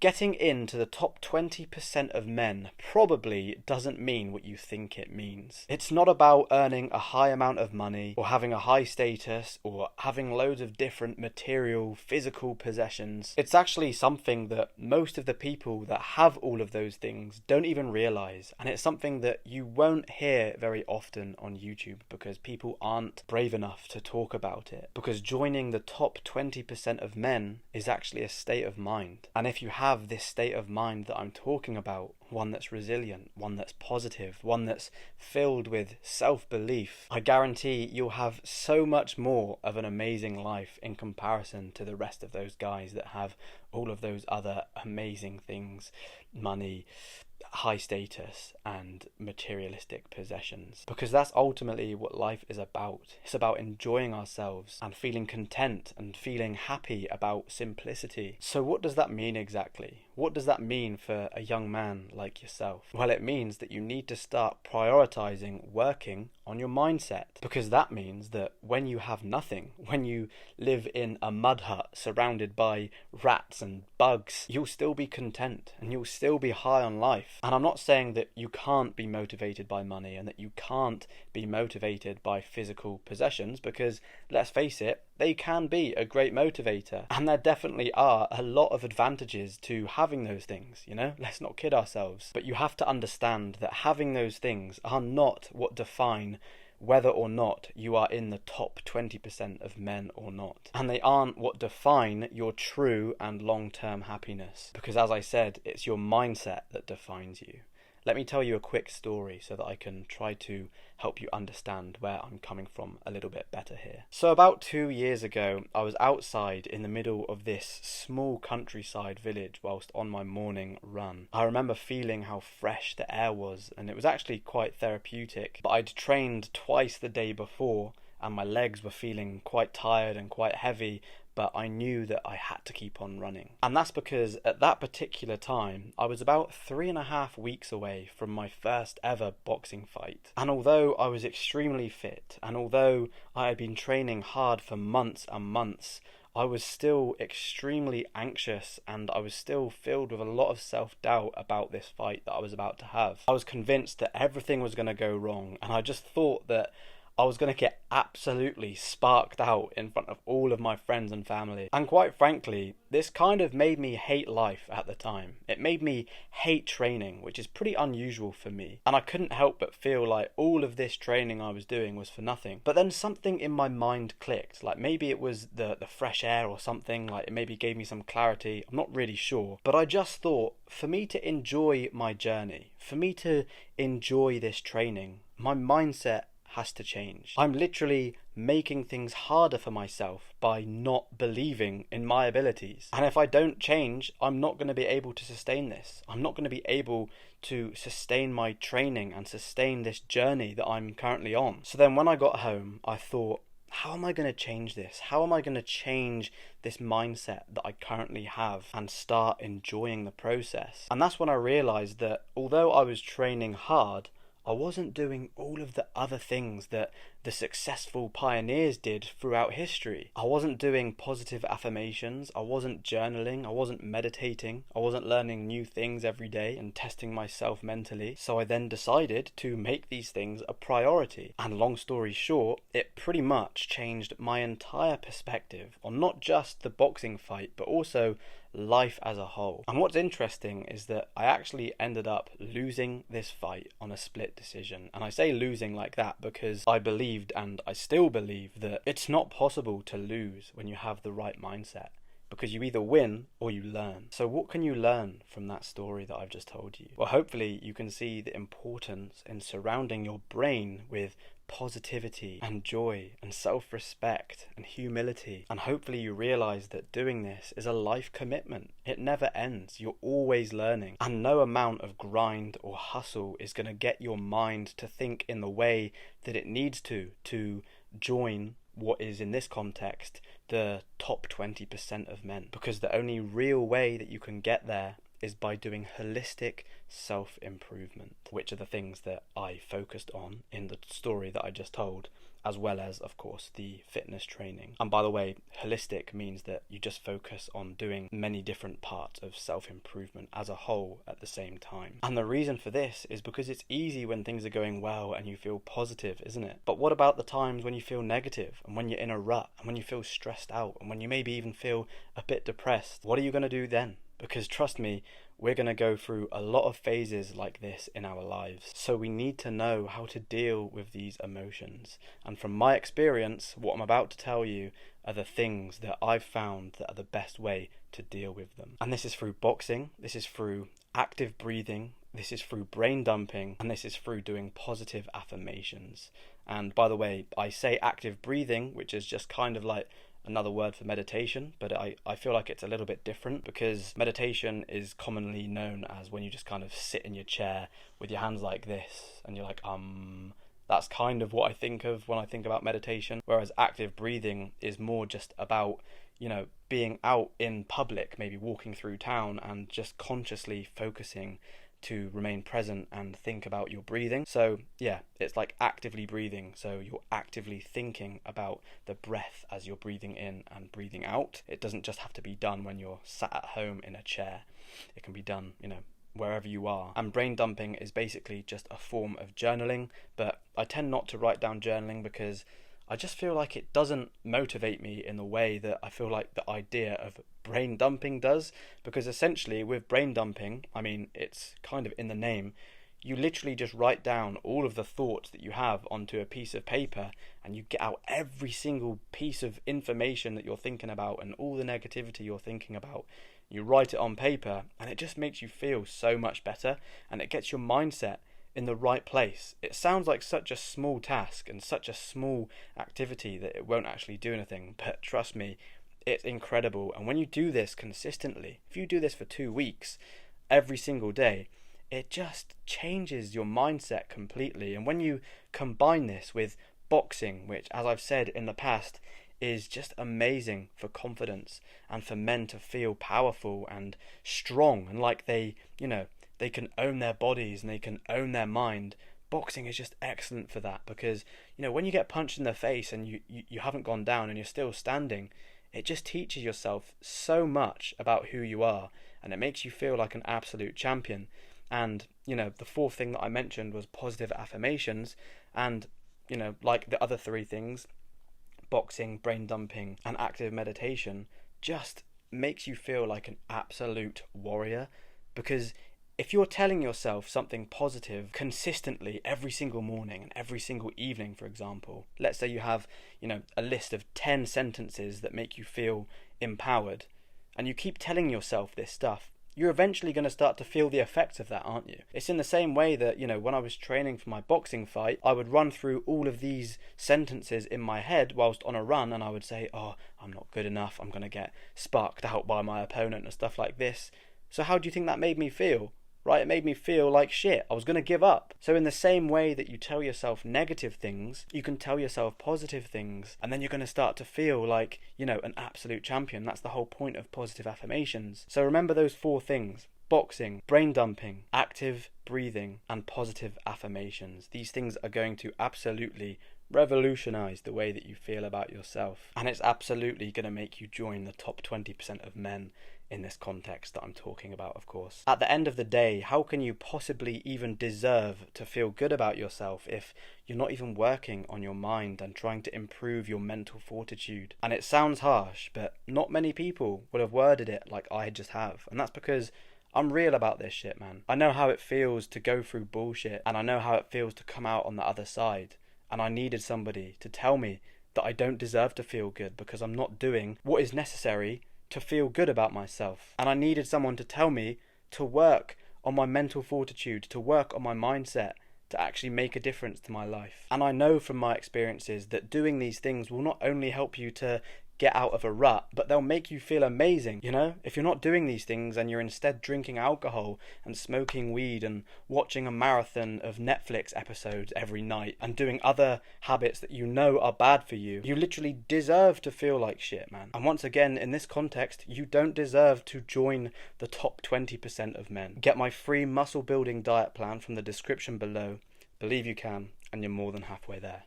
getting into the top 20% of men probably doesn't mean what you think it means. It's not about earning a high amount of money or having a high status or having loads of different material, physical possessions. It's actually something that most of the people that have all of those things don't even realize, and it's something that you won't hear very often on YouTube because people aren't brave enough to talk about it. Because joining the top 20% of men is actually a state of mind. And if you have this state of mind that I'm talking about, one that's resilient, one that's positive, one that's filled with self-belief, I guarantee you'll have so much more of an amazing life in comparison to the rest of those guys that have all of those other amazing things: money, high status, and materialistic possessions. Because that's ultimately what life is about. It's about enjoying ourselves and feeling content and feeling happy about simplicity. So what does that mean exactly? What does that mean for a young man like yourself? Well, it means that you need to start prioritizing working on your mindset, because that means that when you have nothing, when you live in a mud hut surrounded by rats and bugs, you'll still be content and you'll still be high on life. And I'm not saying that you can't be motivated by money and that you can't be motivated by physical possessions, because let's face it, they can be a great motivator, and there definitely are a lot of advantages to having those things, you know, let's not kid ourselves. But you have to understand that having those things are not what define whether or not you are in the top 20% of men or not. And they aren't what define your true and long-term happiness. Because as I said, it's your mindset that defines you. Let me tell you a quick story so that I can try to help you understand where I'm coming from a little bit better here. So about 2 years ago, I was outside in the middle of this small countryside village whilst on my morning run. I remember feeling how fresh the air was, and it was actually quite therapeutic. But I'd trained twice the day before, and my legs were feeling quite tired and quite heavy, but I knew that I had to keep on running. And that's because at that particular time, I was about 3.5 weeks away from my first ever boxing fight. And although I was extremely fit, and although I had been training hard for months and months, I was still extremely anxious, and I was still filled with a lot of self-doubt about this fight that I was about to have. I was convinced that everything was going to go wrong, and I just thought that I was going to get absolutely sparked out in front of all of my friends and family. And quite frankly, this kind of made me hate life at the time. It made me hate training, which is pretty unusual for me. And I couldn't help but feel like all of this training I was doing was for nothing. But then something in my mind clicked. Like maybe it was the fresh air or something. Like it maybe gave me some clarity. I'm not really sure. But I just thought, for me to enjoy my journey, for me to enjoy this training, my mindset has to change. I'm literally making things harder for myself by not believing in my abilities. And if I don't change, I'm not going to be able to sustain this. I'm not going to be able to sustain my training and sustain this journey that I'm currently on. So then when I got home, I thought, how am I going to change this? How am I going to change this mindset that I currently have and start enjoying the process? And that's when I realized that although I was training hard, I wasn't doing all of the other things that the successful pioneers did throughout history. I wasn't doing positive affirmations, I wasn't journaling, I wasn't meditating, I wasn't learning new things every day and testing myself mentally. So I then decided to make these things a priority. And long story short, it pretty much changed my entire perspective on not just the boxing fight, but also life as a whole. And what's interesting is that I actually ended up losing this fight on a split decision. And I say losing like that because I believed, and I still believe, that it's not possible to lose when you have the right mindset, because you either win or you learn. So what can you learn from that story that I've just told you? Well, hopefully you can see the importance in surrounding your brain with positivity and joy and self-respect and humility. And hopefully you realize that doing this is a life commitment. It never ends. You're always learning. And no amount of grind or hustle is going to get your mind to think in the way that it needs to join what is, in this context, the top 20% of men. Because the only real way that you can get there is by doing holistic self-improvement, which are the things that I focused on in the story that I just told. as well as, of course, the fitness training. And by the way, holistic means that you just focus on doing many different parts of self-improvement as a whole at the same time. And the reason for this is because it's easy when things are going well and you feel positive, isn't it? But what about the times when you feel negative and when you're in a rut and when you feel stressed out and when you maybe even feel a bit depressed? What are you going to do then? Because trust me, we're going to go through a lot of phases like this in our lives. So we need to know how to deal with these emotions. And from my experience, what I'm about to tell you are the things that I've found that are the best way to deal with them. And this is through boxing, this is through active breathing, this is through brain dumping, and this is through doing positive affirmations. And by the way, I say active breathing, which is just kind of like another word for meditation, but I feel like it's a little bit different, because meditation is commonly known as when you just kind of sit in your chair with your hands like this and you're like, that's kind of what I think of when I think about meditation. Whereas active breathing is more just about, you know, being out in public, maybe walking through town and just consciously focusing to remain present and think about your breathing. So yeah, it's like actively breathing. So you're actively thinking about the breath as you're breathing in and breathing out. It doesn't just have to be done when you're sat at home in a chair. It can be done, you know, wherever you are. And brain dumping is basically just a form of journaling, but I tend not to write down journaling because I just feel like it doesn't motivate me in the way that I feel like the idea of brain dumping does. Because essentially with brain dumping, I mean, it's kind of in the name, you literally just write down all of the thoughts that you have onto a piece of paper and you get out every single piece of information that you're thinking about and all the negativity you're thinking about. You write it on paper and it just makes you feel so much better, and it gets your mindset in the right place. It sounds like such a small task and such a small activity that it won't actually do anything, but trust me, it's incredible. And when you do this consistently, if you do this for 2 weeks, every single day, it just changes your mindset completely. And when you combine this with boxing, which, as I've said in the past, is just amazing for confidence and for men to feel powerful and strong and like they, you know, they can own their bodies and they can own their mind. Boxing is just excellent for that, because, you know, when you get punched in the face and you haven't gone down and you're still standing, it just teaches yourself so much about who you are, and it makes you feel like an absolute champion. And, you know, the fourth thing that I mentioned was positive affirmations, and, you know, like the other three things, boxing, brain dumping, and active meditation, just makes you feel like an absolute warrior. Because if you're telling yourself something positive consistently every single morning and every single evening, for example, let's say you have, you know, a list of 10 sentences that make you feel empowered, and you keep telling yourself this stuff, you're eventually going to start to feel the effects of that, aren't you? It's in the same way that, you know, when I was training for my boxing fight, I would run through all of these sentences in my head whilst on a run, and I would say, oh, I'm not good enough, I'm going to get sparked out by my opponent and stuff like this. So how do you think that made me feel? Right, it made me feel like shit. I was going to give up. So in the same way that you tell yourself negative things, you can tell yourself positive things, and then you're going to start to feel like, you know, an absolute champion. That's the whole point of positive affirmations. So remember those 4 things: boxing, brain dumping, active breathing, and positive affirmations. These things are going to absolutely revolutionize the way that you feel about yourself, and it's absolutely going to make you join the top 20% of men in this context that I'm talking about, of course. At the end of the day, how can you possibly even deserve to feel good about yourself if you're not even working on your mind and trying to improve your mental fortitude? And it sounds harsh, but not many people would have worded it like I just have, and that's because I'm real about this shit, man. I know how it feels to go through bullshit, and I know how it feels to come out on the other side, and I needed somebody to tell me that I don't deserve to feel good because I'm not doing what is necessary to feel good about myself. And I needed someone to tell me to work on my mental fortitude, to work on my mindset, to actually make a difference to my life. And I know from my experiences that doing these things will not only help you to get out of a rut, but they'll make you feel amazing, you know? If you're not doing these things and you're instead drinking alcohol and smoking weed and watching a marathon of Netflix episodes every night and doing other habits that you know are bad for you, you literally deserve to feel like shit, man. And once again, in this context, you don't deserve to join the top 20% of men. Get my free muscle building diet plan from the description below. Believe you can, and you're more than halfway there.